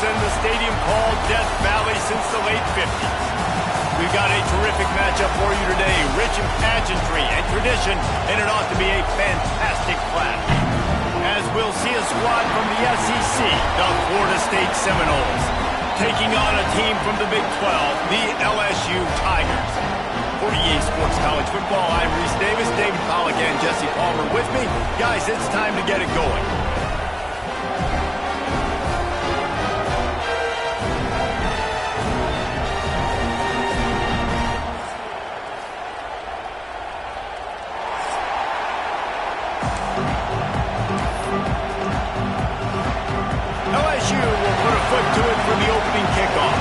in the stadium called Death Valley since the late 50s. We've got a terrific matchup for you today, rich in pageantry and tradition, and it ought to be a fantastic clash. As we'll see a squad from the SEC, the Florida State Seminoles, taking on a team from the Big 12, the LSU Tigers. For EA Sports College Football, I'm Reese Davis, David Pollack, and Jesse Palmer with me. Guys, it's time to get it going. LSU will put a foot to it for the opening kickoff.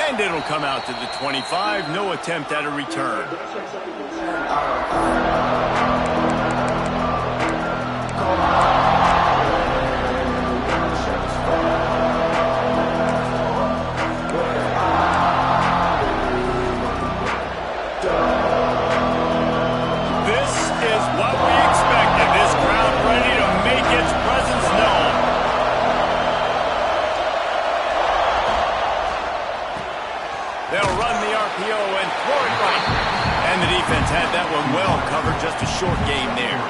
And it'll come out to the 25. No attempt at a return. This is what we expected. This crowd ready to make its presence known. They'll run the RPO and throw it right. And the defense had that one well covered. Just a short game there.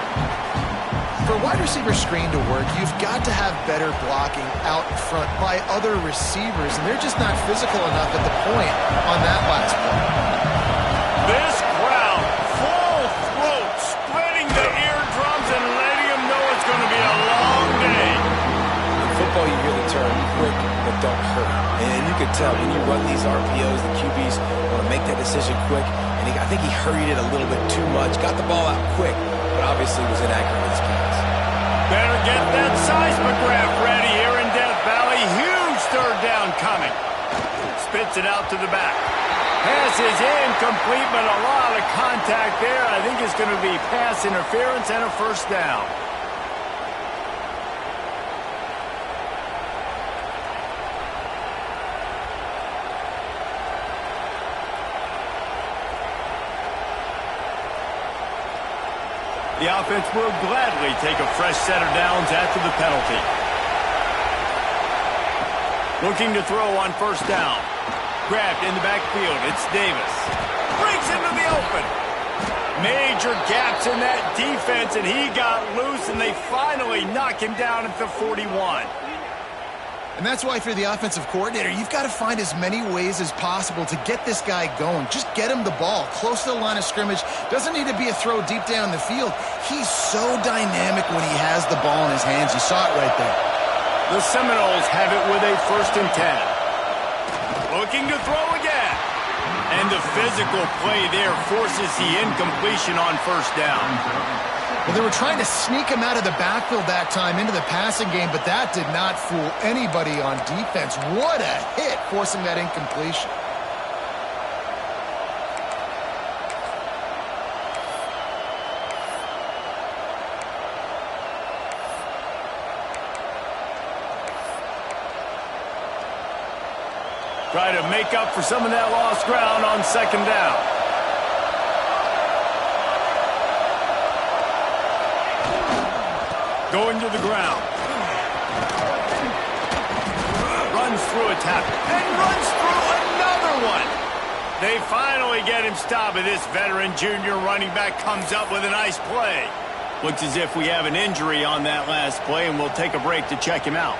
For a wide receiver screen to work, you've got to have better blocking out front by other receivers, and they're just not physical enough at the point on that last play. This crowd, full throat, spreading the eardrums and letting them know it's going to be a long day. In football, you hear the term quick but don't hurt. And you can tell when you run these RPOs, the QBs want to make that decision quick. And I think he hurried it a little bit too much, got the ball out quick, but obviously was inaccurate with his pass. Better get that seismograph ready here in Death Valley. Huge third down coming. Spits it out to the back. Pass is incomplete, but a lot of contact there. I think it's going to be pass interference and a first down. The offense will gladly take a fresh set of downs after the penalty. Looking to throw on first down. Grabbed in the backfield. It's Davis. Breaks into the open. Major gaps in that defense, and he got loose, and they finally knock him down at the 41. And that's why, if you're the offensive coordinator, you've got to find as many ways as possible to get this guy going. Just get him the ball close to the line of scrimmage. Doesn't need to be a throw deep down the field. He's so dynamic when he has the ball in his hands. You saw it right there. The Seminoles have it with a 1st and 10. Looking to throw again. And the physical play there forces the incompletion on first down. Well, they were trying to sneak him out of the backfield that time into the passing game, but that did not fool anybody on defense. What a hit, forcing that incompletion. Try to make up for some of that lost ground on second down. Going to the ground. Runs through a tackle. And runs through another one. They finally get him stopped, and this veteran junior running back comes up with a nice play. Looks as if we have an injury on that last play, and we'll take a break to check him out.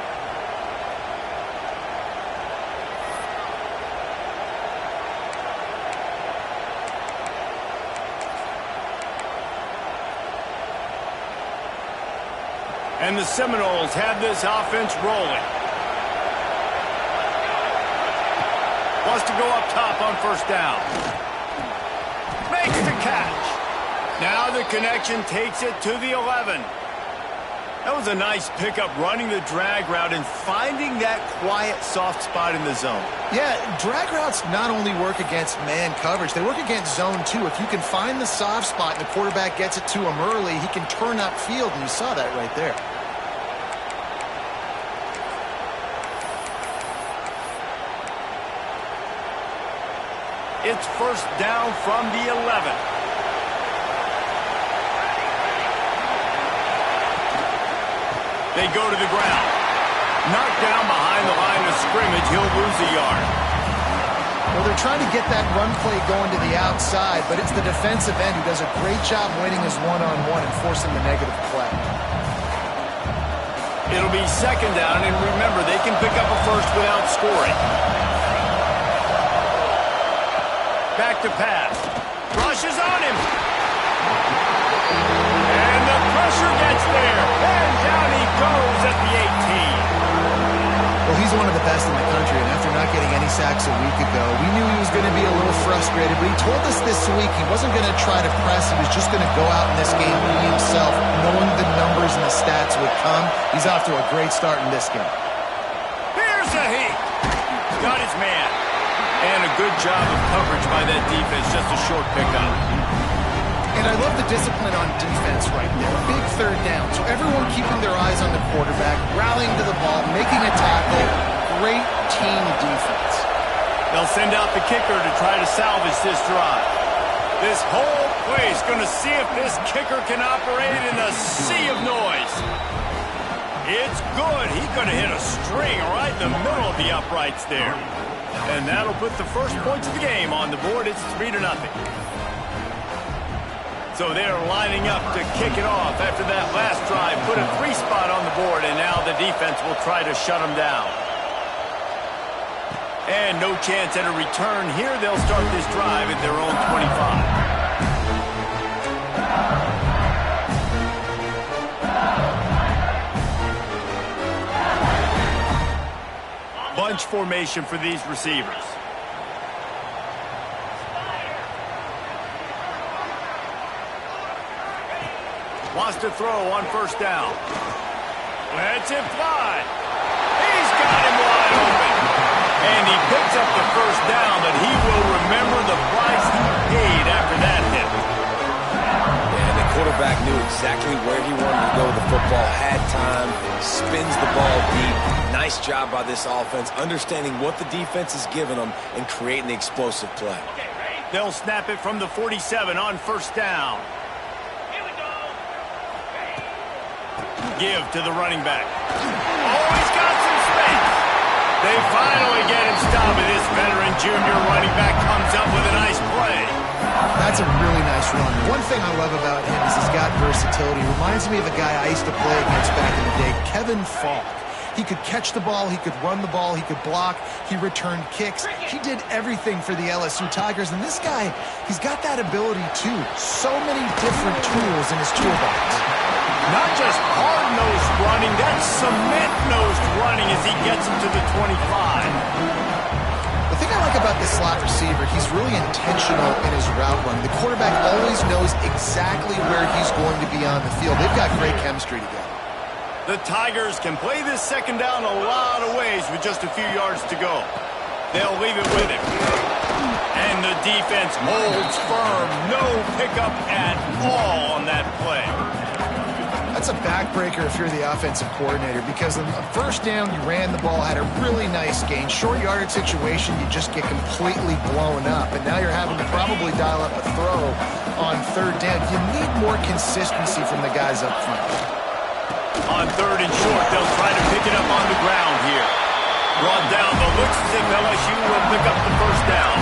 And the Seminoles have this offense rolling. Wants to go up top on first down. Makes the catch. Now the connection takes it to the 11. That was a nice pickup, running the drag route and finding that quiet, soft spot in the zone. Yeah, drag routes not only work against man coverage, they work against zone too. If you can find the soft spot and the quarterback gets it to him early, he can turn upfield, and you saw that right there. It's first down from the 11. They go to the ground. Knocked down behind the line of scrimmage. He'll lose a yard. Well, they're trying to get that run play going to the outside, but it's the defensive end who does a great job winning his one-on-one and forcing the negative play. It'll be second down, and remember, they can pick up a first without scoring. Back to pass. Rushes on him. And the pressure gets there. And down he goes at the 18. Well, he's one of the best in the country, and after not getting any sacks a week ago, we knew he was going to be a little frustrated, but he told us this week he wasn't going to try to press. He was just going to go out in this game be himself, knowing the numbers and the stats would come. He's off to a great start in this game. Here's a heat. Got his man. And a good job of coverage by that defense, just a short pickup. And I love the discipline on defense right there. Big third down. So everyone keeping their eyes on the quarterback, rallying to the ball, making a tackle. Great team defense. They'll send out the kicker to try to salvage this drive. This whole place going to see if this kicker can operate in a sea of noise. It's good. He's going to hit a string right in the middle of the uprights there. And that'll put the first points of the game on the board. It's 3-0. So they're lining up to kick it off after that last drive. Put a 3 spot on the board, and now the defense will try to shut them down. And no chance at a return here. They'll start this drive at their own 25. Bunch formation for these receivers. Wants to throw on first down. Lets it fly. He's got him wide open. And he picks up the first down, but he will remember the price he paid after that hit. And the quarterback knew exactly where he wanted to go with the football, had time, spins the ball deep. Nice job by this offense, understanding what the defense is giving them and creating the explosive play. They'll snap it from the 47 on first down. Give to the running back. Oh, he's got some space. They finally get him stopped, and this veteran junior running back comes up with a nice play. That's a really nice run. One thing I love about him is he's got versatility. Reminds me of a guy I used to play against back in the day, Kevin Falk. He could catch the ball, he could run the ball, he could block, he returned kicks. He did everything for the LSU Tigers, and this guy, he's got that ability too. So many different tools in his toolbox. Not just hard-nosed running, that's cement-nosed running as he gets him to the 25. The thing I like about this slot receiver, he's really intentional in his route run. The quarterback always knows exactly where he's going to be on the field. They've got great chemistry together. The Tigers can play this second down a lot of ways with just a few yards to go. They'll leave it with him. And the defense holds firm. No pickup at all on that play. That's a backbreaker if you're the offensive coordinator, because on the first down, you ran the ball, had a really nice gain. Short yardage situation, you just get completely blown up, and now you're having to probably dial up a throw on third down. You need more consistency from the guys up front. On third and short, they'll try to pick it up on the ground here. Brought down, but looks as if LSU will pick up the first down.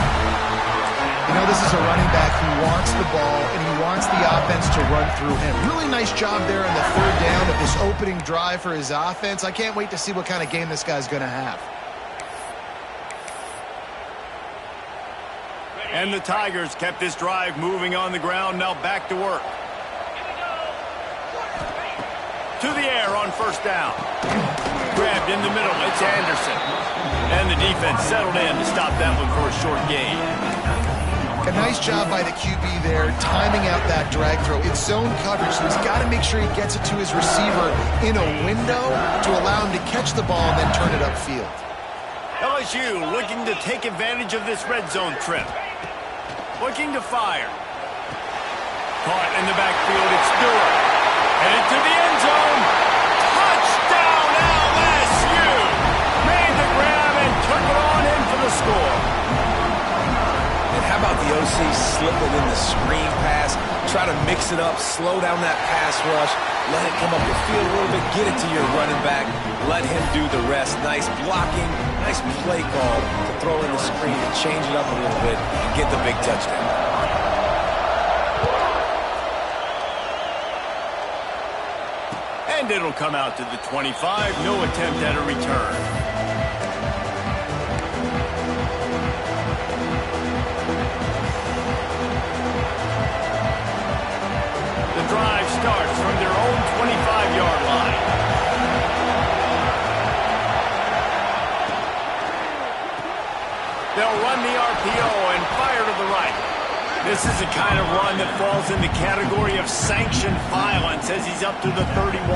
You know, this is a running back who wants the ball, and he wants the offense to run through him. Really nice job there on the third down of this opening drive for his offense. I can't wait to see what kind of game this guy's going to have. And the Tigers kept this drive moving on the ground, now back to work. To the air on first down. Grabbed in the middle, it's Anderson. And the defense settled in to stop that one for a short gain. A nice job by the QB there, timing out that drag throw. It's zone coverage, so he's got to make sure he gets it to his receiver in a window to allow him to catch the ball and then turn it upfield. LSU looking to take advantage of this red zone trip. Looking to fire. Caught in the backfield, it's Stewart. Headed to the end zone. Touchdown LSU! Made the grab and took it on in for the score. And how about the OC slipping in the screen pass? Try to mix it up, slow down that pass rush, let it come up the field a little bit, get it to your running back, let him do the rest. Nice blocking, nice play call to throw in the screen and change it up a little bit and get the big touchdown. And it'll come out to the 25. No attempt at a return. The drive starts from their own 25-yard line. They'll run the RPO and fire to the right. This is the kind of run that falls in the category of sanctioned violence as he's up to the 31.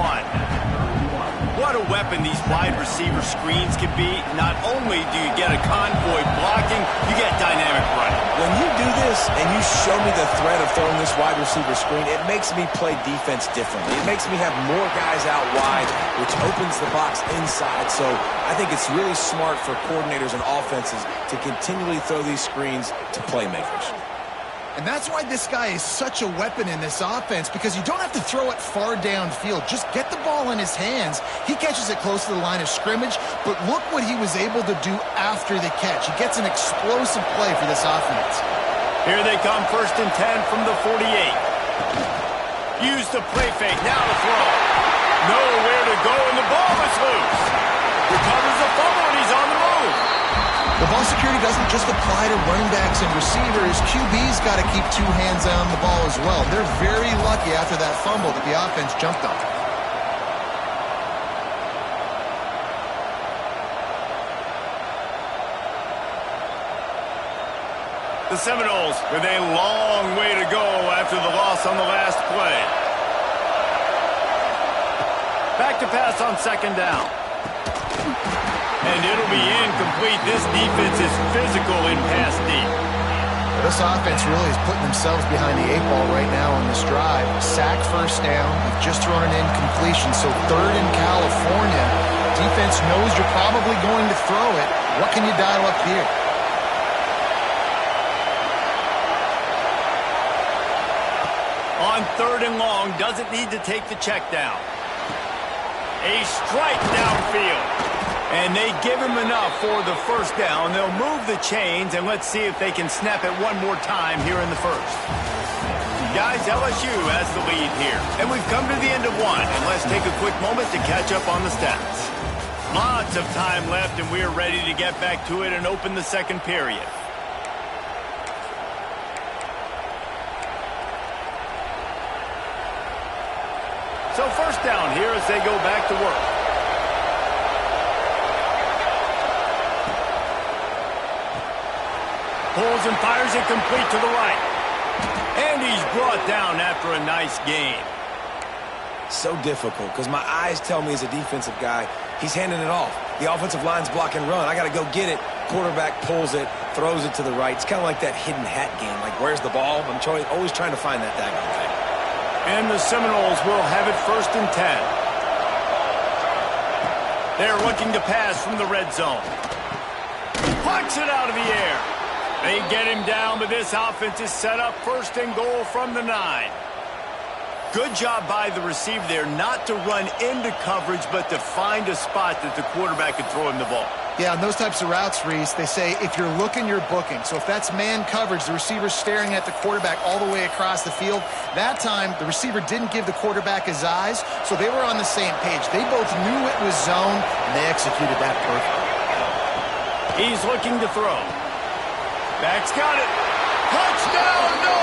What a weapon these wide receiver screens can be. Not only do you get a convoy blocking, you get dynamic running. When you do this and you show me the threat of throwing this wide receiver screen, it makes me play defense differently. It makes me have more guys out wide, which opens the box inside. So I think it's really smart for coordinators and offenses to continually throw these screens to playmakers. And that's why this guy is such a weapon in this offense, because you don't have to throw it far downfield. Just get the ball in his hands. He catches it close to the line of scrimmage, but look what he was able to do after the catch. He gets an explosive play for this offense. Here they come, 1st and 10 from the 48. Use the play fake, now the throw. Nowhere to go, and the ball is loose. Recovers the fumble, and he's on the move. The ball security doesn't just apply to running backs and receivers. QB's got to keep 2 hands on the ball as well. They're very lucky after that fumble that the offense jumped on. The Seminoles with a long way to go after the loss on the last play. Back to pass on 2nd down. And it'll be incomplete. This defense is physical in pass deep. This offense really is putting themselves behind the 8 ball right now on this drive. Sack 1st down. They've just thrown an incompletion. So 3rd in California. Defense knows you're probably going to throw it. What can you dial up here? On 3rd and long, doesn't need to take the check down. A strike downfield. And they give him enough for the 1st down. They'll move the chains, and let's see if they can snap it one more time here in the 1st. Guys, LSU has the lead here. And we've come to the end of 1. And let's take a quick moment to catch up on the stats. Lots of time left, and we're ready to get back to it and open the 2nd period. So 1st down here as they go back to work. Pulls and fires it complete to the right. And he's brought down after a nice gain. So difficult because my eyes tell me as a defensive guy, he's handing it off. The offensive line's block and run. I got to go get it. Quarterback pulls it, throws it to the right. It's kind of like that hidden hat game. Like, where's the ball? I'm always trying to find that daggone thing. And the Seminoles will have it 1st and 10. They're looking to pass from the red zone. Pucks it out of the air. They get him down, but this offense is set up 1st and goal from the 9. Good job by the receiver there not to run into coverage, but to find a spot that the quarterback could throw him the ball. Yeah, on those types of routes, Reese, they say if you're looking, you're booking. So if that's man coverage, the receiver's staring at the quarterback all the way across the field. That time, the receiver didn't give the quarterback his eyes, so they were on the same page. They both knew it was zone, and they executed that perfectly. He's looking to throw. Back's got it. Touchdown, no!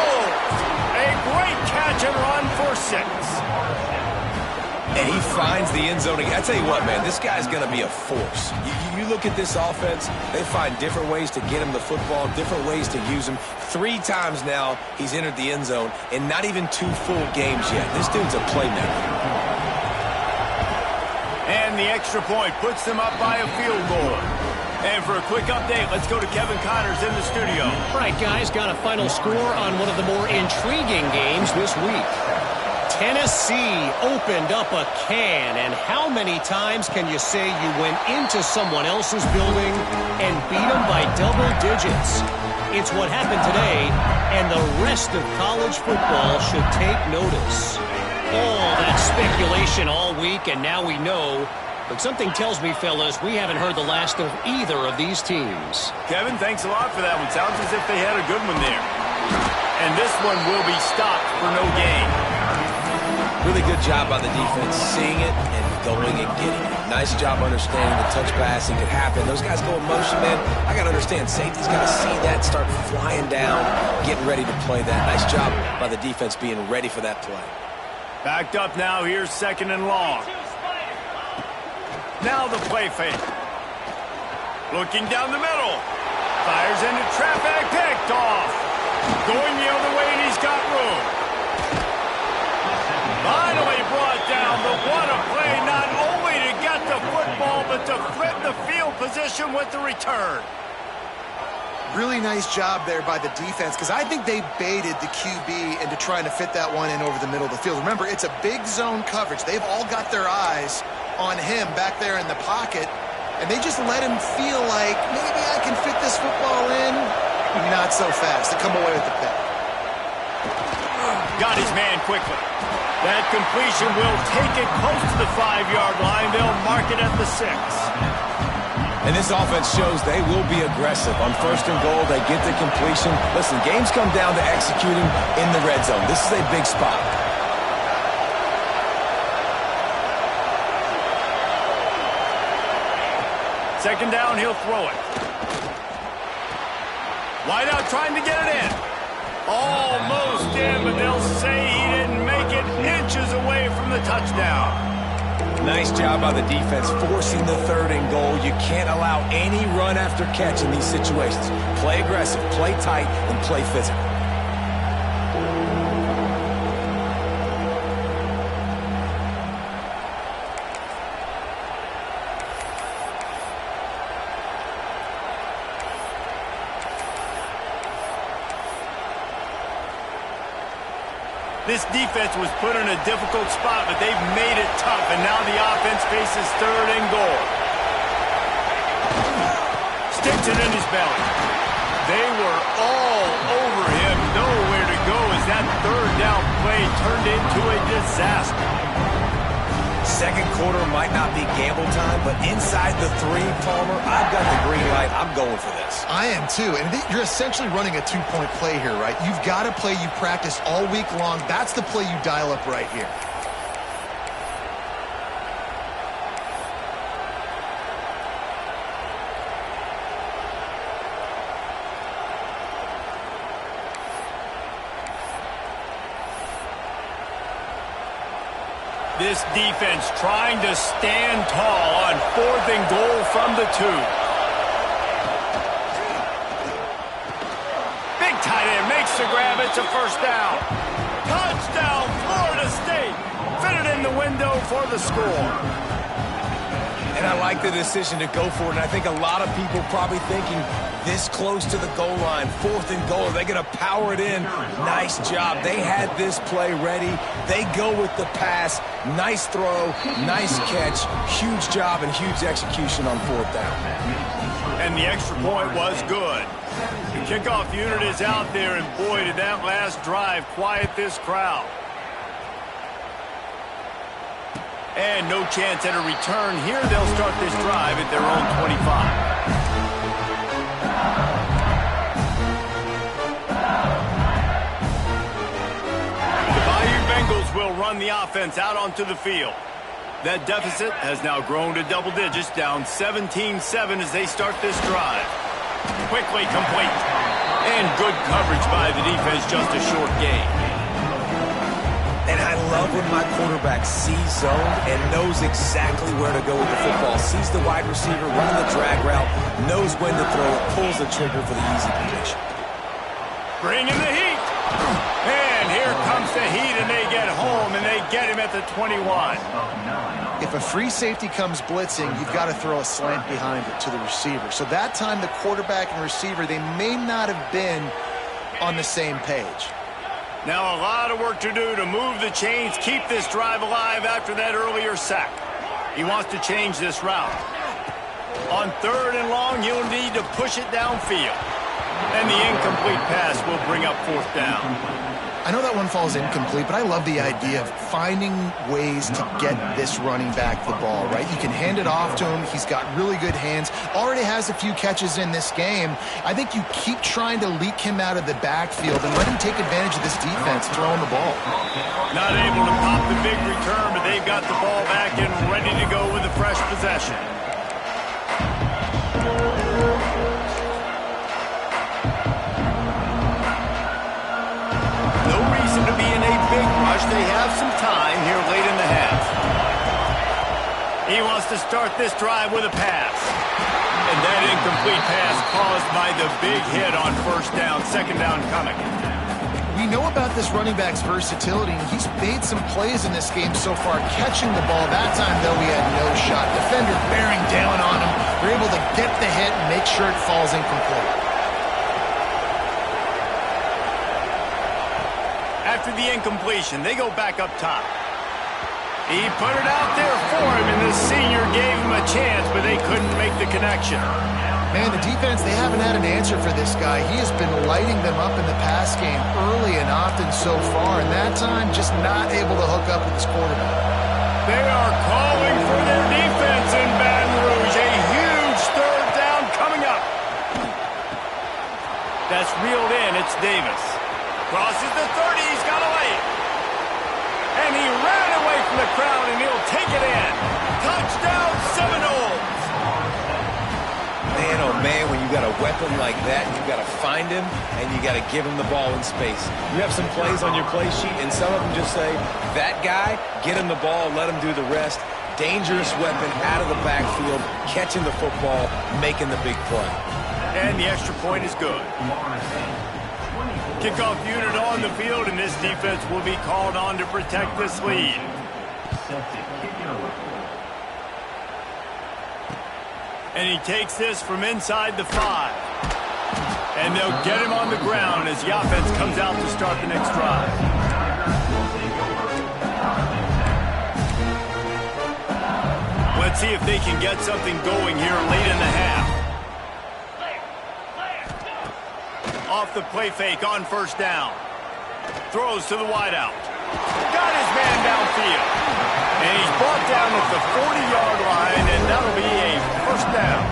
A great catch and run for 6. And he finds the end zone again. I tell you what, man, this guy's going to be a force. You look at this offense, they find different ways to get him the football, different ways to use him. 3 times now he's entered the end zone, and not even 2 full games yet. This dude's a playmaker. And the extra point puts them up by a field goal. And for a quick update, let's go to Kevin Connors in the studio. All right, guys, got a final score on one of the more intriguing games this week. Tennessee opened up a can, and how many times can you say you went into someone else's building and beat them by double digits? It's what happened today, and the rest of college football should take notice. All that speculation all week, and now we know. But something tells me, fellas, we haven't heard the last of either of these teams. Kevin, thanks a lot for that one. Sounds as if they had a good one there. And this one will be stopped for no gain. Really good job by the defense, seeing it and going and getting it. Nice job understanding the touch passing could happen. Those guys go in motion, man. I got to understand, safety's got to see that, start flying down, getting ready to play that. Nice job by the defense being ready for that play. Backed up now, here's 2nd and long. Now the play fake. Looking down the middle. Fires into traffic, picked off. Going the other way, and he's got room. Finally brought down, but what a play, not only to get the football, but to flip the field position with the return. Really nice job there by the defense, because I think they baited the QB into trying to fit that one in over the middle of the field. Remember, it's a big zone coverage. They've all got their eyes on him back there in the pocket, and they just let him feel like, maybe I can fit this football in. Not so fast. They come away with the pick. got his man quickly. That completion will take it close to the 5-yard line. They'll mark it at the 6. And this offense shows they will be aggressive. On 1st and goal, they get the completion. Listen, games come down to executing in the red zone. This is a big spot. Second down, he'll throw it. Wide out trying to get it in. Almost in, but they'll say he didn't make it, inches away from the touchdown. Nice job by the defense forcing the 3rd and goal. You can't allow any run after catch in these situations. Play aggressive, play tight, and play physical. This defense was put in a difficult spot, but they've made it tough, and now the offense faces 3rd and goal. Sticks it in his belly. They were all over him, nowhere to go as that 3rd down play turned into a disaster. Second quarter might not be gamble time, but inside the 3, Palmer, I've got the green light. I'm going for this. I am too, and you're essentially running a 2-point play here, right? You've got a play you practice all week long. That's the play you dial up right here. This defense trying to stand tall on 4th and goal from the 2. Big tight end makes the grab. It's a 1st down. Touchdown, Florida State. Fit it in the window for the score. And I like the decision to go for it, and I think a lot of people probably thinking this close to the goal line, 4th and goal, are they going to power it in? Nice job. They had this play ready. They go with the pass. Nice throw, nice catch, huge job and huge execution on 4th down. And the extra point was good. The kickoff unit is out there, and boy, did that last drive quiet this crowd. And no chance at a return here. They'll start this drive at their own 25. Will run the offense out onto the field. That deficit has now grown to double digits, down 17-7 as they start this drive. Quickly complete. And good coverage by the defense, just a short gain. And I love when my quarterback sees zone and knows exactly where to go with the football. Sees the wide receiver running the drag route, knows when to throw it, pulls the trigger for the easy completion. Bringing the heat. And here comes the heat, and they get home, and they get him at the 21. If a free safety comes blitzing, you've got to throw a slant behind it to the receiver. So that time the quarterback and receiver, they may not have been on the same page. Now a lot of work to do to move the chains, keep this drive alive after that earlier sack. He wants to change this route. On 3rd and long, he'll need to push it downfield. And the incomplete pass will bring up 4th down. I know that one falls incomplete, but I love the idea of finding ways to get this running back the ball, right? You can hand it off to him. He's got really good hands. Already has a few catches in this game. I think you keep trying to leak him out of the backfield and let him take advantage of this defense throwing the ball. Not able to pop the big return, but they've got the ball back and ready to go with a fresh possession. To be in a big rush. They have some time here late in the half. He wants to start this drive with a pass. And that incomplete pass caused by the big hit on 1st down, 2nd down coming. We know about this running back's versatility, and he's made some plays in this game so far, catching the ball. That time, though, he had no shot. Defender bearing down on him. They're able to get the hit and make sure it falls incomplete. After the incompletion, they go back up top. He put it out there for him, and the senior gave him a chance, but they couldn't make the connection. Man, the defense, they haven't had an answer for this guy. He has been lighting them up in the pass game early and often so far, and that time just not able to hook up with his quarterback. They are calling for their defense in Baton Rouge. A huge third down coming up. That's reeled in. It's Davis. Crosses the 30. He's got a lane. And he ran away from the crowd, and he'll take it in. Touchdown, Seminoles. Man, oh man, when you got a weapon like that, you got to find him, and you got to give him the ball in space. You have some plays on your play sheet, and some of them just say, that guy, get him the ball, let him do the rest. Dangerous weapon out of the backfield, catching the football, making the big play. And the extra point is good. Kickoff unit on the field, and this defense will be called on to protect this lead. And he takes this from inside the 5. And they'll get him on the ground as the offense comes out to start the next drive. Let's see if they can get something going here late in the half. Off the play fake on first down. Throws to the wideout. Got his man downfield. And he's brought down at the 40-yard line, and that'll be a first down.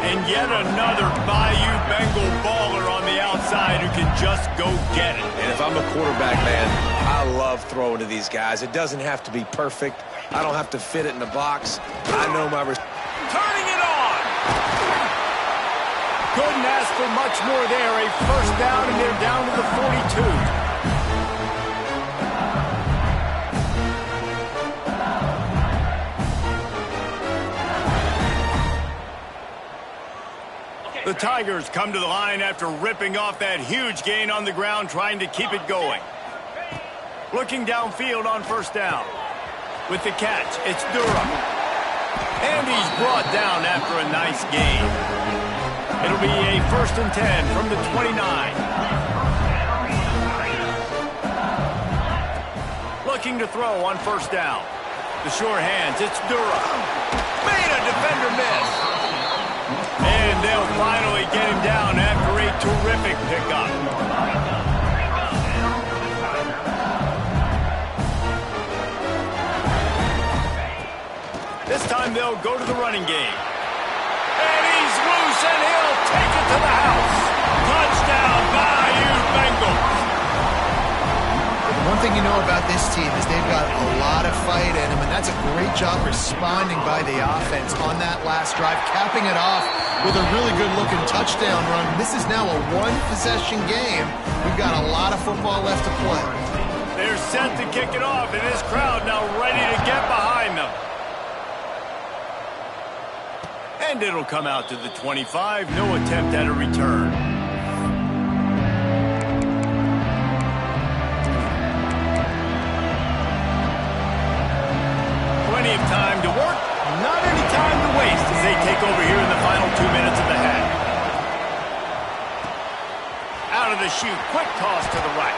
And yet another Bayou Bengal baller on the outside who can just go get it. And if I'm a quarterback, man, I love throwing to these guys. It doesn't have to be perfect. I don't have to fit it in the box. I know my... Turning it on! Couldn't ask for much more there. A first down, and they're down to the 42. The Tigers come to the line after ripping off that huge gain on the ground, trying to keep it going. Looking downfield on first down. With the catch, it's Durham. And he's brought down after a nice gain. It'll be a 1st and 10 from the 29. Looking to throw on first down. The sure hands, it's Durham. Made a defender miss. And they'll finally get him down after a terrific pickup. This time they'll go to the running game. And he's loose, and he'll take it to the house. Touchdown, Bayou Bengals. One thing you know about this team is they've got a lot of fight in them, and that's a great job responding by the offense on that last drive, capping it off with a really good-looking touchdown run. This is now a one-possession game. We've got a lot of football left to play. They're set to kick it off, and this crowd now ready to get behind them. And it'll come out to the 25. No attempt at a return. Plenty of time to work, not any time to waste as they take over here in the final 2 minutes of the half. Out of the chute, quick toss to the right.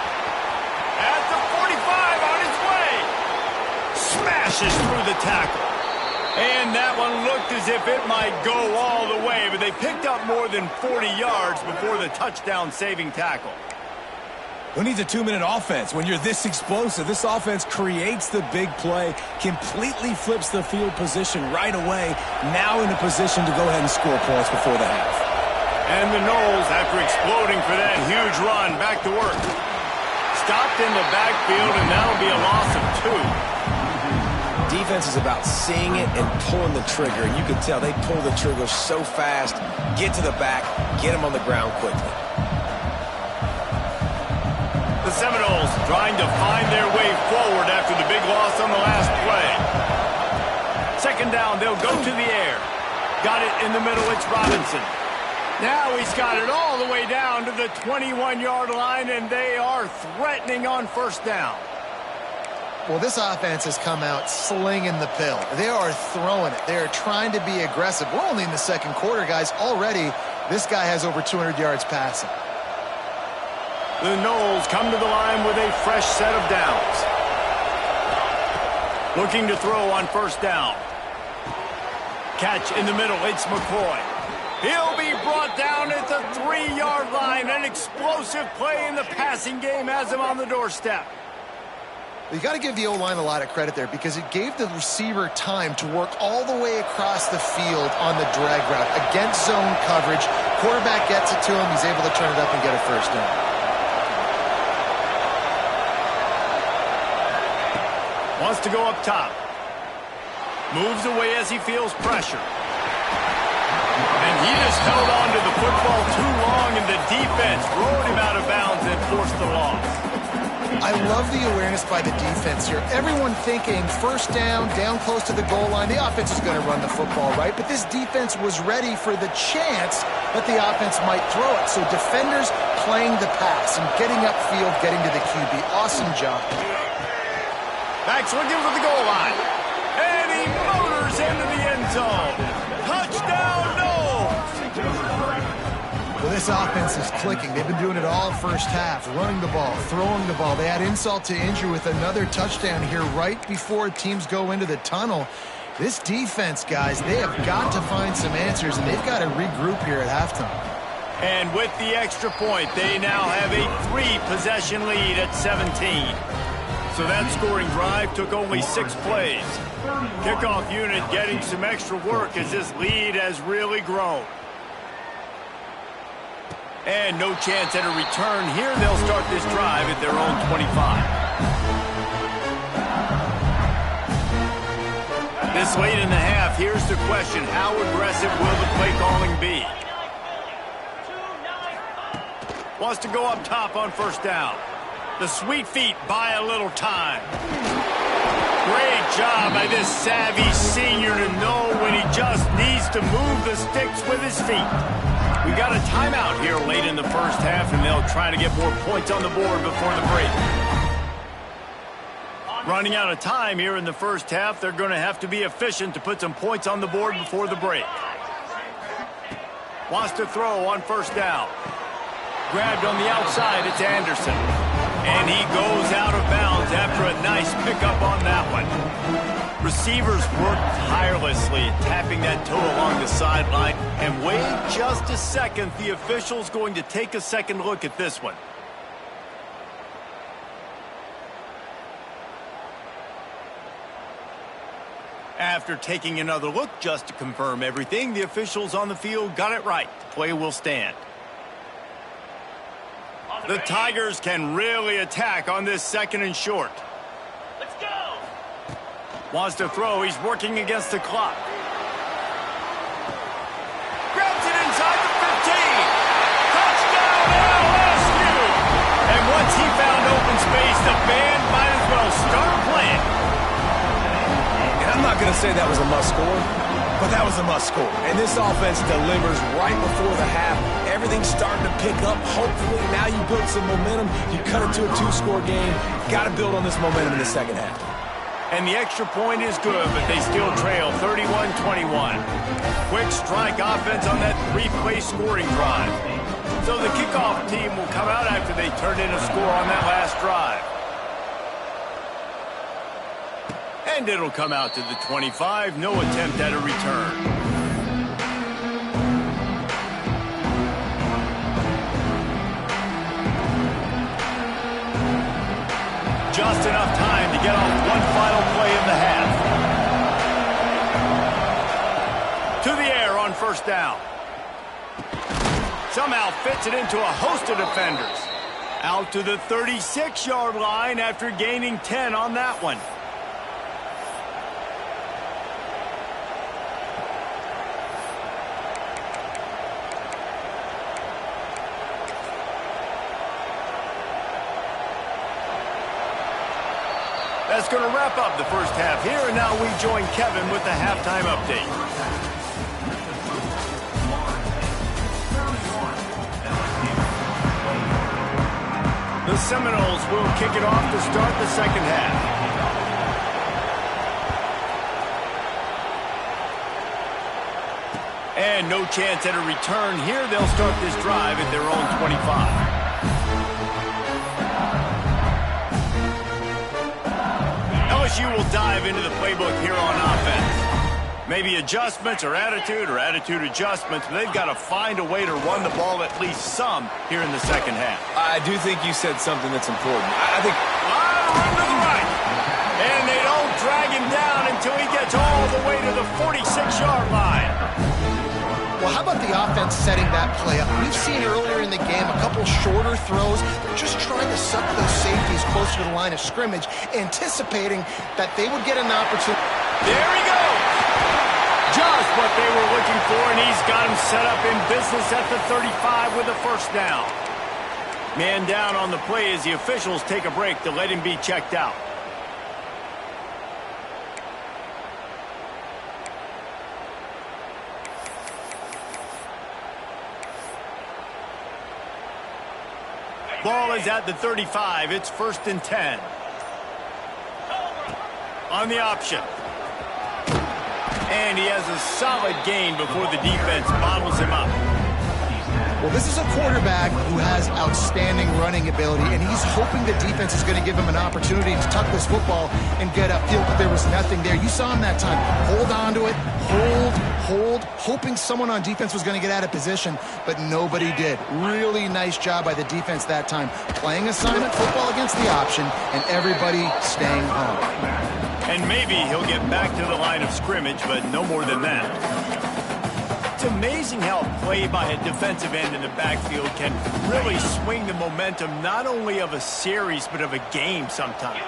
At the 45 on his way. Smashes through the tackle. And that one looked as if it might go all the way, but they picked up more than 40 yards before the touchdown-saving tackle. Who needs a 2-minute offense when you're this explosive? This offense creates the big play, completely flips the field position right away, now in a position to go ahead and score points before the half. And the Noles, after exploding for that huge run, back to work. Stopped in the backfield, and that'll be a loss of 2. Defense is about seeing it and pulling the trigger, and you can tell they pull the trigger so fast, get to the back, get them on the ground quickly. The Seminoles trying to find their way forward after the big loss on the last play. Second down, they'll go to the air. Got it in the middle, it's Robinson. Now he's got it all the way down to the 21-yard line, and they are threatening on first down. Well, this offense has come out slinging the pill. They are throwing it. They are trying to be aggressive. We're only in the second quarter, guys. Already, this guy has over 200 yards passing. The Noles come to the line with a fresh set of downs. Looking to throw on first down. Catch in the middle, it's McCoy. He'll be brought down at the 3-yard line. An explosive play in the passing game has him on the doorstep. You got to give the O-line a lot of credit there because it gave the receiver time to work all the way across the field on the drag route against zone coverage. Quarterback gets it to him. He's able to turn it up and get a first down. Wants to go up top. Moves away as he feels pressure. And he just held on to the football too long, and the defense rode him out of bounds and forced the loss. I love the awareness by the defense here. Everyone thinking first down close to the goal line. The offense is going to run the football, right? But this defense was ready for the chance that the offense might throw it. So defenders playing the pass and getting upfield, getting to the QB. Awesome job. Back's looking for the goal line. And he motors into the end zone. Touchdown, no! Well, this offense is clicking. They've been doing it all first half, running the ball, throwing the ball. They add insult to injury with another touchdown here right before teams go into the tunnel. This defense, guys, they have got to find some answers, and they've got to regroup here at halftime. And with the extra point, they now have a 3-possession lead at 17. So that scoring drive took only 6 plays. Kickoff unit getting some extra work as this lead has really grown. And no chance at a return. Here they'll start this drive at their own 25. This late in the half, here's the question. How aggressive will the play calling be? Wants to go up top on first down. The sweet feet buy a little time. Great job by this savvy senior to know when he just needs to move the sticks with his feet. We got a timeout here late in the first half, and they'll try to get more points on the board before the break. Running out of time here in the first half, they're going to have to be efficient to put some points on the board before the break. Wants to throw on first down. Grabbed on the outside, it's Anderson. And he goes out of bounds after a nice pickup on that one. Receivers work tirelessly, tapping that toe along the sideline. And wait just a second, the official's going to take a second look at this one. After taking another look just to confirm everything, the officials on the field got it right. The play will stand. The Tigers can really attack on this second and short. Let's go! Wants to throw. He's working against the clock. Grabs it inside the 15. Touchdown, LSU! And once he found open space, the band might as well start playing. And I'm not going to say that was a must score, but that was a must score. And this offense delivers right before the half. Everything's starting to pick up. Hopefully, now you build some momentum. You cut it to a 2-score game. Got to build on this momentum in the second half. And the extra point is good, but they still trail 31-21. Quick strike offense on that 3-play scoring drive. So the kickoff team will come out after they turn in a score on that last drive. And it'll come out to the 25. No attempt at a return. Just enough time to get off one final play of the half. To the air on first down. Somehow fits it into a host of defenders. Out to the 36-yard line after gaining 10 on that one. That's going to wrap up the first half here, and now we join Kevin with the halftime update. The Seminoles will kick it off to start the second half. And no chance at a return here. They'll start this drive at their own 25. LSU will dive into the playbook here on offense. Maybe adjustments or attitude adjustments, but they've got to find a way to run the ball at least some here in the second half. I do think you said something that's important. I think... Run to the right. And they don't drag him down until he gets all the way to the 46-yard line. Well, how about the offense setting that play up? We've seen earlier in the game a couple shorter throws. They're just trying to suck those safeties closer to the line of scrimmage, anticipating that they would get an opportunity. There he goes. Just what they were looking for, and he's got him set up in business at the 35 with a first down. Man down on the play as the officials take a break to let him be checked out. Ball is at the 35. It's 1st and 10. On the option. And he has a solid gain before the defense bottles him up. Well, this is a quarterback who has outstanding running ability, and he's hoping the defense is going to give him an opportunity to tuck this football and get upfield, but there was nothing there. You saw him that time. Hold on to it, hold, hoping someone on defense was going to get out of position, but nobody did. Really nice job by the defense that time. Playing assignment football against the option, and everybody staying home. And maybe he'll get back to the line of scrimmage, but no more than that. It's amazing how a play by a defensive end in the backfield can really swing the momentum not only of a series, but of a game sometimes.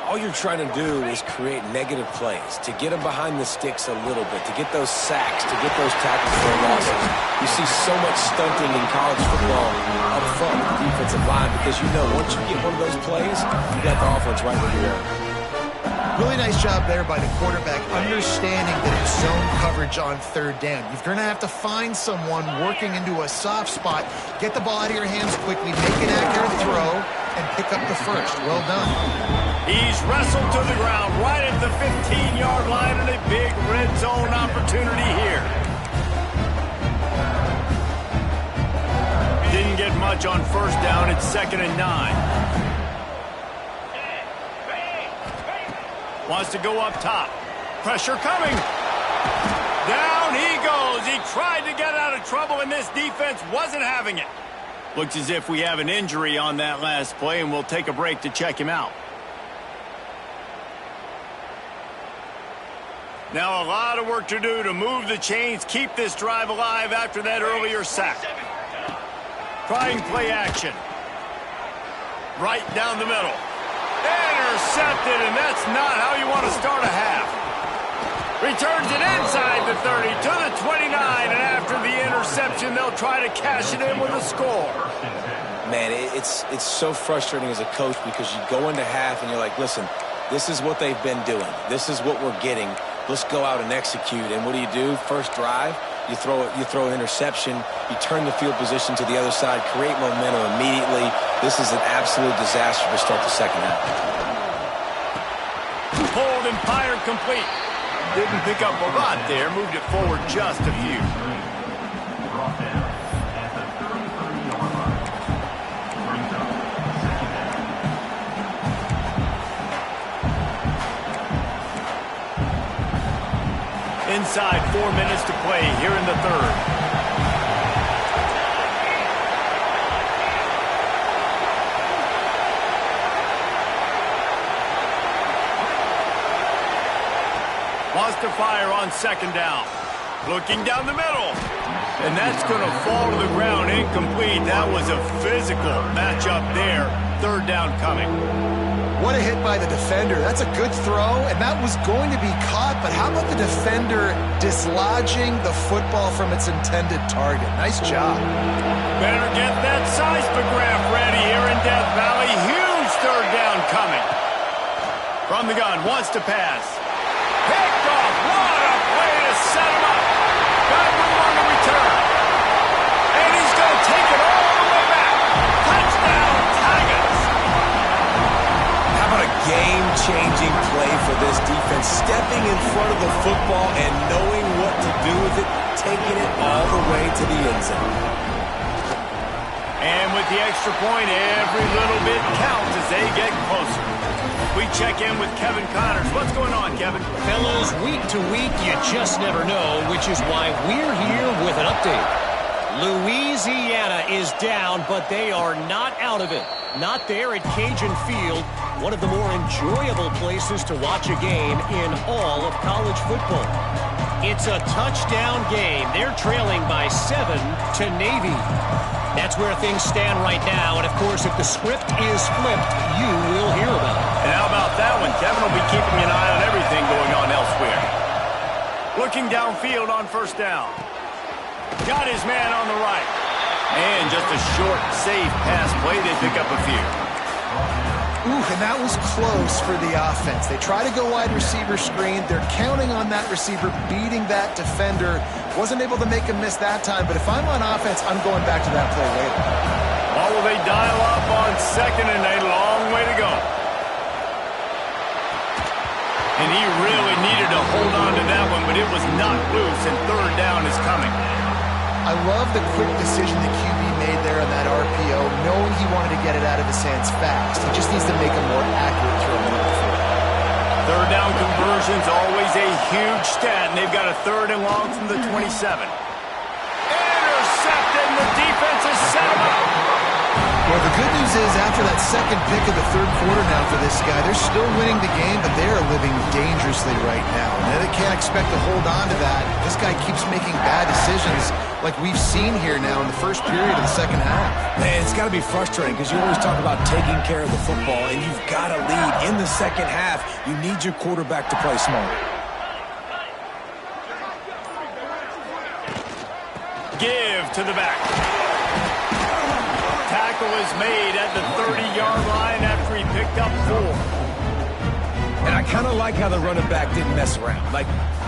All you're trying to do is create negative plays, to get them behind the sticks a little bit, to get those sacks, to get those tackles for losses. You see so much stunting in college football up front with the defensive line because you know once you get one of those plays, you got the offense right where you are. Really nice job there by the quarterback, understanding that it's zone coverage on 3rd down. You're going to have to find someone working into a soft spot, get the ball out of your hands quickly, make an accurate throw, and pick up the first. Well done. He's wrestled to the ground right at the 15-yard line and a big red zone opportunity here. Didn't get much on 1st down. It's 2nd and 9. Wants to go up top. Pressure coming. Down he goes. He tried to get out of trouble, and this defense wasn't having it. Looks as if we have an injury on that last play, and we'll take a break to check him out. Now a lot of work to do to move the chains, keep this drive alive after that earlier sack. Trying play action. Right down the middle. Intercepted, and that's not how you want to start a half. Returns it inside the 30 to the 29, and after the interception, they'll try to cash it in with a score. Man, it's so frustrating as a coach because you go into half and you're like, listen, this is what they've been doing. This is what we're getting. Let's go out and execute. And what do? First drive, you throw an interception, you turn the field position to the other side, create momentum immediately. This is an absolute disaster to start the second half. Pulled and fired complete. Didn't pick up a lot there, moved it forward just a few. Inside 4 minutes to play here in the 3rd. Wants to fire on 2nd down. Looking down the middle. And that's going to fall to the ground incomplete. That was a physical matchup there. 3rd down coming. What a hit by the defender. That's a good throw, and that was going to be caught, but how about the defender dislodging the football from its intended target? Nice job. Better get that seismograph ready here in Death Valley. Huge 3rd down coming. From the gun, wants to pass. Picked off. What a play to set him up. Got room on the return. And he's going to take it all the way back. Touchdown, Tigers. How about a game-changing play for this defense? Stepping in front of the football and knowing what to do with it, taking it all the way to the end zone. And with the extra point, every little bit counts as they get closer. We check in with Kevin Connors. What's going on, Kevin? Fellows, week to week, you just never know, which is why we're here with an update. Louisiana is down, but they are not out of it. Not there at Cajun Field, one of the more enjoyable places to watch a game in all of college football. It's a touchdown game. They're trailing by 7 to Navy. That's where things stand right now, and of course, if the script is flipped, you will hear about it. And how about that one? Kevin will be keeping an eye on everything going on elsewhere. Looking downfield on first down. Got his man on the right. And just a short, safe pass play. They pick up a few. Ooh, and that was close for the offense. They try to go wide receiver screen. They're counting on that receiver beating that defender. Wasn't able to make him miss that time, but if I'm on offense, I'm going back to that play later. Or will they dial up on second and a long way to go? And he really needed to hold on to that one, but it was not loose, and third down is coming. I love the quick decision the QB made there on that RPO, knowing he wanted to get it out of his hands fast. He just needs to make a more accurate throw moving forward. Third down conversion's always a huge stat, and they've got a third and long from the 27. Intercepted, and the defense is set him up. Well, the good news is after that second pick of the third quarter now for this guy, they're still winning the game, but they are living dangerously right now. And they can't expect to hold on to that. This guy keeps making bad decisions like we've seen here now in the first period of the second half. Man, it's got to be frustrating because you always talk about taking care of the football, and you've got to lead in the second half. You need your quarterback to play smart. Give to the back. Tackle is made at the 30-yard line after he picked up 4. And I kind of like how the running back didn't mess around. Like,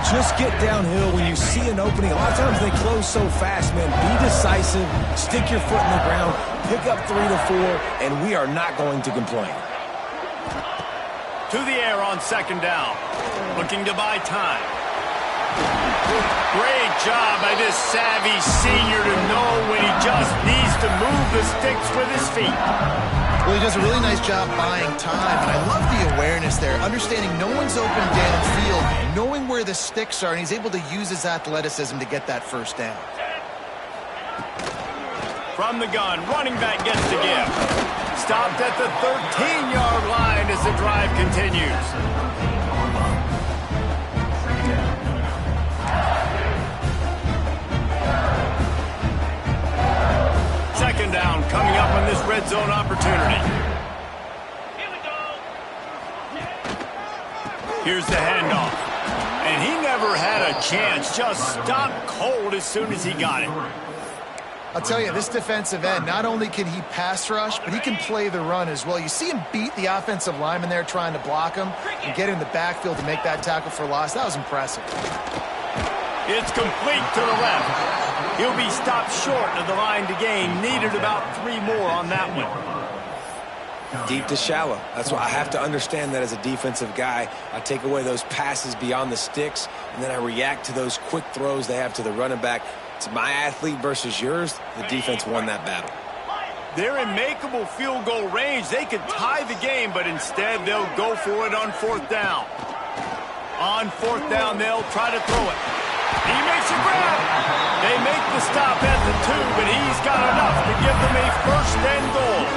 just get downhill when you see an opening. A lot of times they close so fast, man. Be decisive, stick your foot in the ground, pick up 3 to 4, and we are not going to complain. To the air on second down. Looking to buy time. Great job by this savvy senior to know when he just needs to move the sticks with his feet. Well, he does a really nice job buying time, and I love the awareness there, understanding no one's open downfield, knowing where the sticks are, and he's able to use his athleticism to get that first down. From the gun, running back gets to give. Stopped at the 13-yard line as the drive continues. Second down coming up on this red zone opportunity. Here's the handoff. And he never had a chance. Just stopped cold as soon as he got it. I'll tell you, this defensive end, not only can he pass rush, but he can play the run as well. You see him beat the offensive lineman there trying to block him and get in the backfield to make that tackle for loss. That was impressive. It's complete to the left. He'll be stopped short of the line to gain. Needed about 3 more on that one. Deep to shallow. That's why I have to understand that as a defensive guy. I take away those passes beyond the sticks, and then I react to those quick throws they have to the running back. It's my athlete versus yours. The defense won that battle. They're in makeable field goal range. They could tie the game, but instead they'll go for it on fourth down. On fourth down, they'll try to throw it. He makes a grab. They make the stop at the 2, but he's got enough to give them a first and goal.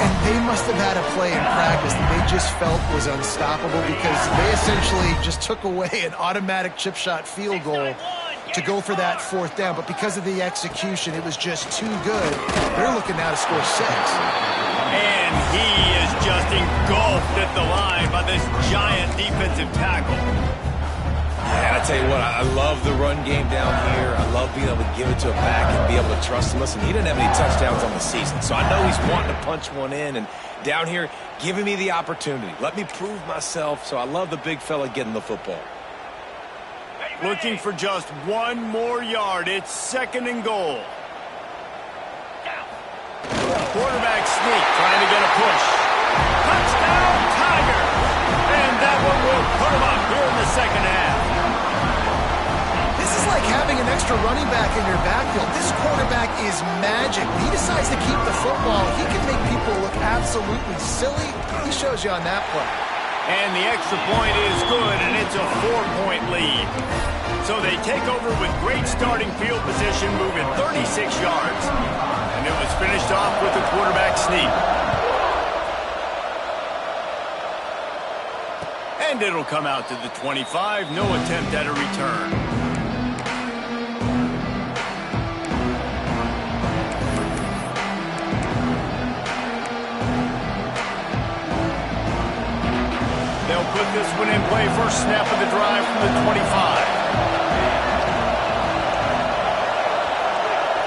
And they must have had a play in practice that they just felt was unstoppable because they essentially just took away an automatic chip shot field goal to go for that fourth down. But because of the execution, it was just too good. They're looking now to score 6. And he is just engulfed at the line by this giant defensive tackle. Yeah, I tell you what, I love the run game down here. I love being able to give it to a back and be able to trust him. Listen, he didn't have any touchdowns on the season, so I know he's wanting to punch one in. And down here, giving me the opportunity. Let me prove myself, so I love the big fella getting the football. Looking for just 1 more yard. It's second and goal. Quarterback sneak, trying to get a push. Touchdown, Tiger! And that one will put him up here in the second half. This is like having an extra running back in your backfield. This quarterback is magic. When he decides to keep the football, he can make people look absolutely silly. He shows you on that play. And the extra point is good, and it's a 4-point lead. So they take over with great starting field position, moving 36 yards. And it was finished off with a quarterback sneak. And it'll come out to the 25. No attempt at a return. They'll put this one in play. First snap of the drive from the 25.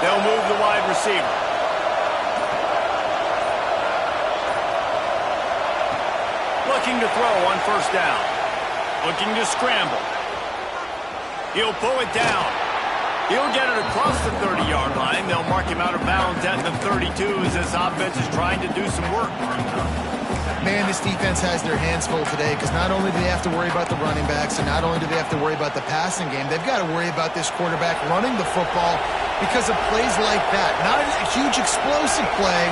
They'll move the wide receiver. Looking to throw on first down. Looking to scramble. He'll pull it down. He'll get it across the 30-yard line. They'll mark him out of bounds at the 32 as this offense is trying to do some work. Man, this defense has their hands full today because not only do they have to worry about the running backs and not only do they have to worry about the passing game, they've got to worry about this quarterback running the football because of plays like that. Not a huge explosive play,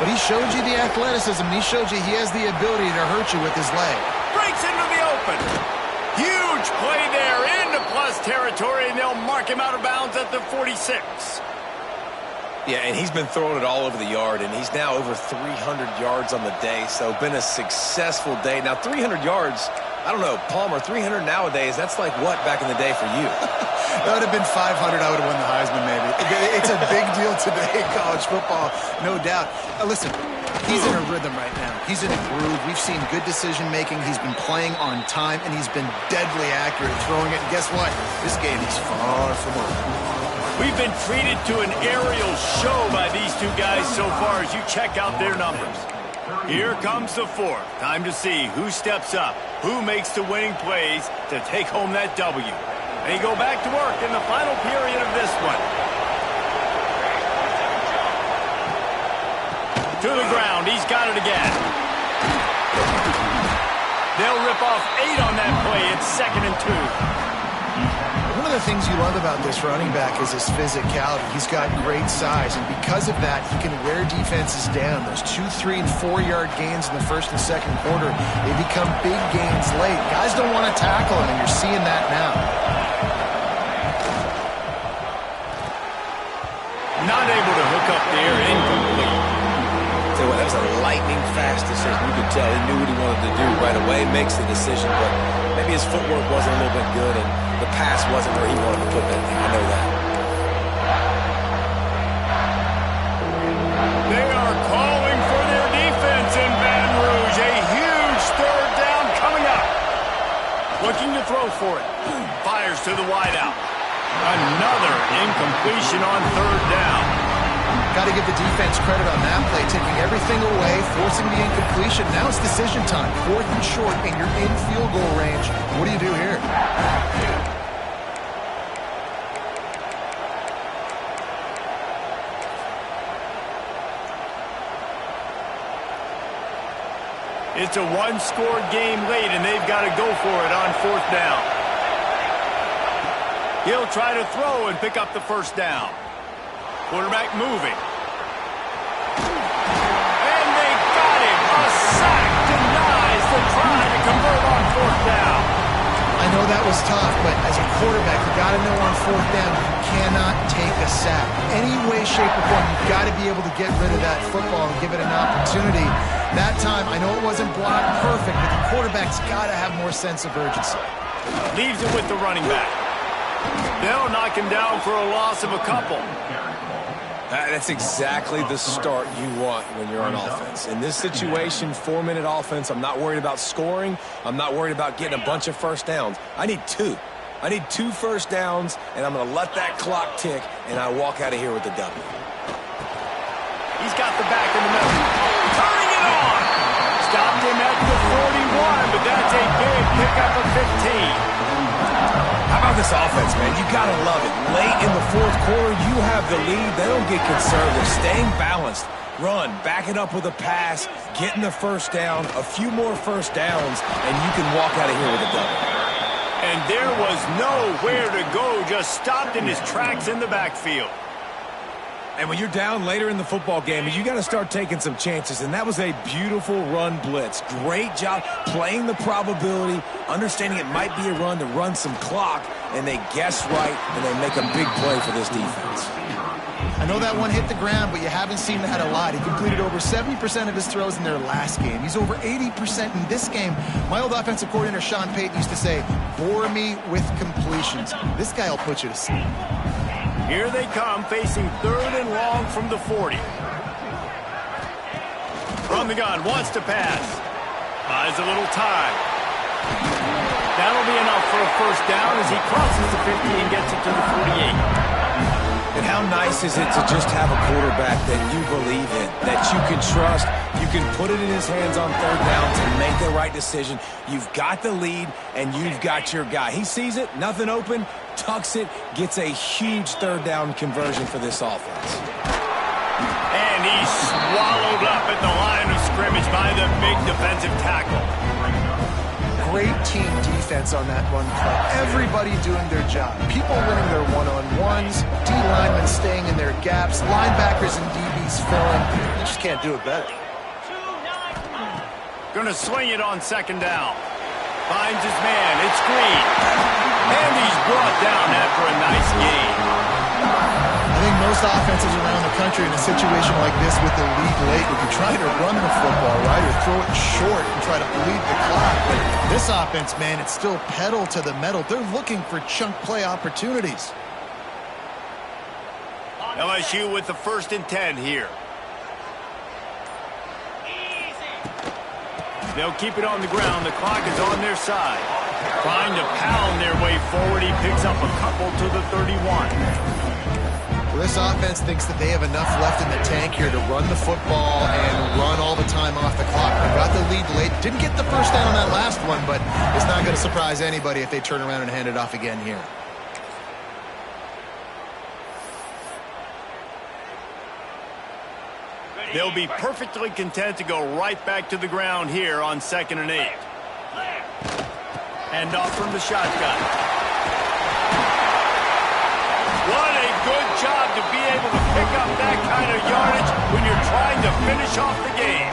but he showed you the athleticism. He showed you he has the ability to hurt you with his leg. Breaks into the open. Huge play there into plus territory, and they'll mark him out of bounds at the 46. Yeah, and he's been throwing it all over the yard, and he's now over 300 yards on the day, so been a successful day. Now, 300 yards, I don't know, Palmer, 300 nowadays, that's like what back in the day for you? That would have been 500. I would have won the Heisman, maybe. It's a big deal today in college football, no doubt. Listen, he's in a rhythm right now. He's in a groove. We've seen good decision-making. He's been playing on time, and he's been deadly accurate at throwing it. And guess what? This game is far from over. We've been treated to an aerial show by these two guys so far as you check out their numbers. Here comes the fourth. Time to see who steps up, who makes the winning plays to take home that W. They go back to work in the final period of this one. To the ground. He's got it again. They'll rip off 8 on that play. It's 2nd and 2. One of the things you love about this running back is his physicality. He's got great size, and because of that, he can wear defenses down. Those 2, 3, and 4-yard gains in the first and second quarter, they become big gains late. Guys don't want to tackle him, and you're seeing that now. Not able to hook up there, incomplete. Tell you what, that was a lightning-fast decision. You could tell he knew what he wanted to do right away, makes the decision, but maybe his footwork wasn't a little bit good, and the pass wasn't where he wanted to put that thing. I know that. They are calling for their defense in Baton Rouge. A huge third down coming up. Looking to throw for it. Fires to the wideout. Another incompletion on third down. Got to give the defense credit on that play, taking everything away, forcing the incompletion. Now it's decision time. 4th and short, and you're in field goal range. What do you do here? It's a one-score game late, and they've got to go for it on 4th down. He'll try to throw and pick up the first down. Quarterback moving. And they got him. A sack denies the try to convert on 4th down. I know that was tough, but as a quarterback, you got to know on 4th down, you cannot take a sack. Any way, shape, or form, you've got to be able to get rid of that football and give it an opportunity. That time, I know it wasn't blocked perfect, but the quarterback's got to have more sense of urgency. Leaves it with the running back. They'll knock him down for a loss of a couple. That's exactly the start you want when you're on offense. In this situation, 4-minute offense, I'm not worried about scoring. I'm not worried about getting a bunch of first downs. I need 2. I need 2 first downs, and I'm going to let that clock tick, and I walk out of here with the W. He's got the back in the middle. Turning it on! Stopped him at the 41, but that's a big pickup of 15. How about this offense, man? You got to love it. Late in the 4th quarter, you have the lead. They don't get conservative. Staying balanced. Run, back it up with a pass, getting the first down, a few more first downs, and you can walk out of here with a W. And And there was nowhere to go, just stopped in his tracks in the backfield. And when you're down later in the football game, you got to start taking some chances. And that was a beautiful run blitz. Great job playing the probability, understanding it might be a run to run some clock, and they guess right, and they make a big play for this defense. I know that one hit the ground, but you haven't seen that a lot. He completed over 70% of his throws in their last game. He's over 80% in this game. My old offensive coordinator, Sean Payton, used to say, bore me with completions. This guy will put you to sleep. Here they come, facing 3rd and long from the 40. From the gun, wants to pass. Buys a little time. That'll be enough for a first down as he crosses the 50 and gets it to the 48. And how nice is it to just have a quarterback that you believe in, that you can trust, you can put it in his hands on 3rd down to make the right decision. You've got the lead, and you've got your guy. He sees it, nothing open, tucks it, gets a huge 3rd down conversion for this offense. And he's swallowed up at the line of scrimmage by the big defensive tackle. Great team defense on that run play. Everybody doing their job. People winning their one-on-ones, D linemen staying in their gaps, linebackers and DBs filling. You just can't do it better. Gonna swing it on 2nd down. Finds his man. It's Green. And he's brought down after a nice gain. I think most offenses around the country in a situation like this with the lead late would be trying to run the football, right, or throw it short and try to bleed the clock. But this offense, man, it's still pedal to the metal. They're looking for chunk play opportunities. LSU with the 1st and 10 here. They'll keep it on the ground. The clock is on their side. Trying to pound their way forward. He picks up a couple to the 31. Well, this offense thinks that they have enough left in the tank here to run the football and run all the time off the clock. They got the lead late. Didn't get the first down on that last one, but it's not going to surprise anybody if they turn around and hand it off again here. They'll be perfectly content to go right back to the ground here on 2nd and 8. And off from the shotgun. What a good job to be able to pick up that kind of yardage when you're trying to finish off the game.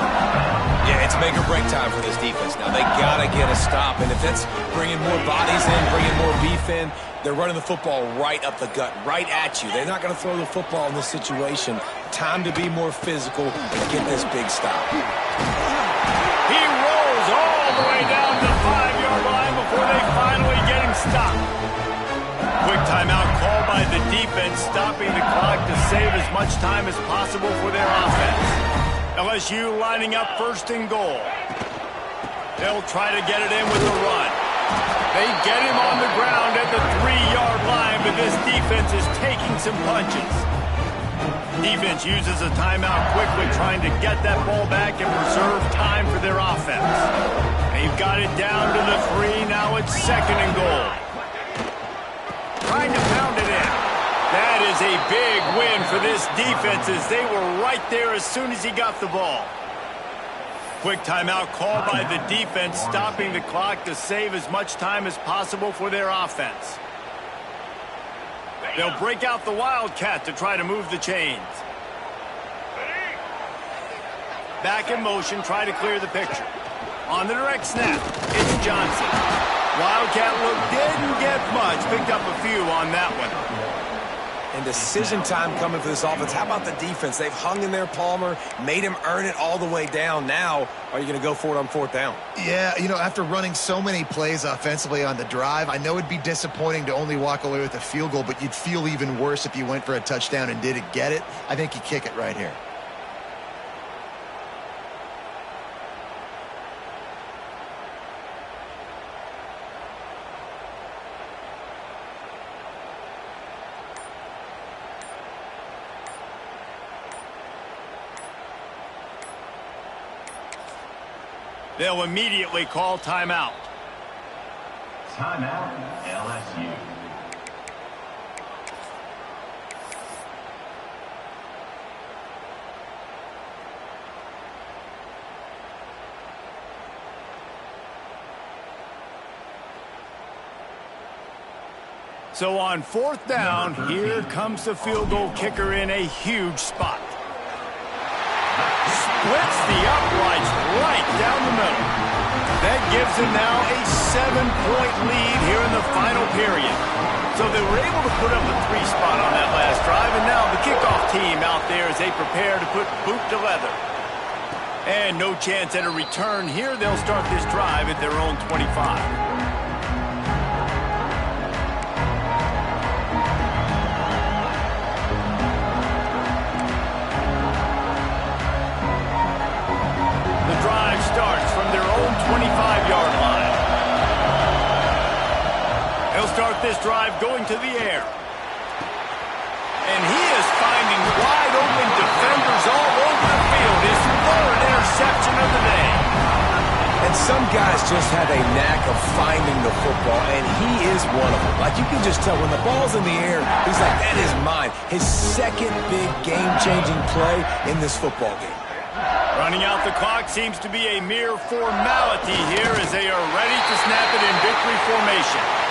Yeah, it's make or break time for this defense now. They got to get a stop, and if that's bringing more bodies in, bringing more beef in, they're running the football right up the gut, right at you. They're not going to throw the football in this situation. Time to be more physical and get this big stop. He rolls all the way down the 5-yard line before they finally get him stopped. Quick timeout called by the defense, stopping the clock to save as much time as possible for their offense. LSU lining up 1st and goal. They'll try to get it in with the run. They get him on the ground at the 3-yard line, but this defense is taking some punches. Defense uses a timeout quickly, trying to get that ball back and preserve time for their offense. They've got it down to the 3. Now it's 2nd and goal. Trying to pound it in. That is a big win for this defense as they were right there as soon as he got the ball. Quick timeout called by the defense, stopping the clock to save as much time as possible for their offense. They'll break out the Wildcat to try to move the chains. Back in motion, try to clear the picture. On the direct snap, it's Johnson. Wildcat look didn't get much, picked up a few on that one. And decision time coming for this offense. How about the defense? They've hung in there, Palmer, made him earn it all the way down. Now, are you going to go for it on 4th down? Yeah, you know, after running so many plays offensively on the drive, I know it'd be disappointing to only walk away with a field goal, but you'd feel even worse if you went for a touchdown and didn't get it. I think you kick it right here. They'll immediately call timeout. Timeout, LSU. So on 4th down, here comes the field goal kicker in a huge spot. Splits the uprights right down the middle. That gives him now a 7-point lead here in the final period. So they were able to put up a 3 spot on that last drive, and now the kickoff team out there as they prepare to put boot to leather. And no chance at a return here. They'll start this drive at their own 25. Starts from their own 25-yard line. They'll start this drive going to the air. And he is finding wide open defenders all over the field. His 3rd interception of the day. And some guys just have a knack of finding the football, and he is one of them. Like, you can just tell when the ball's in the air, he's like, that is mine. His 2nd big game-changing play in this football game. Running out the clock seems to be a mere formality here as they are ready to snap it in victory formation.